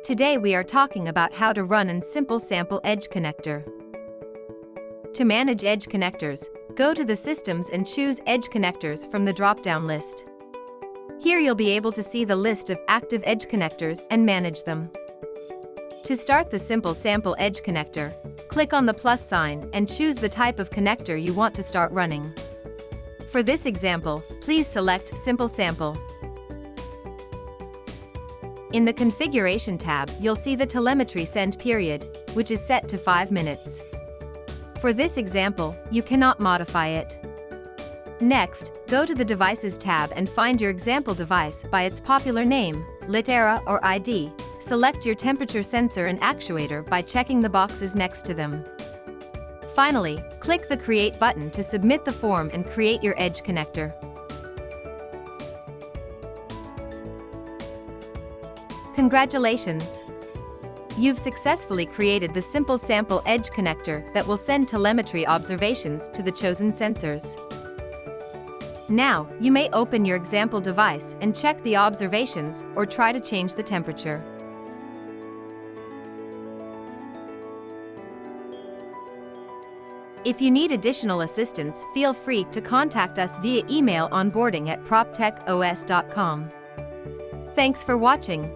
Today we are talking about how to run a simple sample edge connector. To manage edge connectors, go to the Systems and choose Edge Connectors from the drop-down list. Here you'll be able to see the list of active edge connectors and manage them. To start the simple sample edge connector, click on the plus sign and choose the type of connector you want to start running. For this example, please select Simple Sample. In the Configuration tab, you'll see the telemetry send period, which is set to 5 minutes. For this example, you cannot modify it. Next, go to the Devices tab and find your example device by its popular name, litera or ID. Select your temperature sensor and actuator by checking the boxes next to them. Finally, click the Create button to submit the form and create your edge connector. Congratulations! You've successfully created the simple sample edge connector that will send telemetry observations to the chosen sensors. Now, you may open your example device and check the observations or try to change the temperature. If you need additional assistance, feel free to contact us via email onboarding@proptechos.com. Thanks for watching.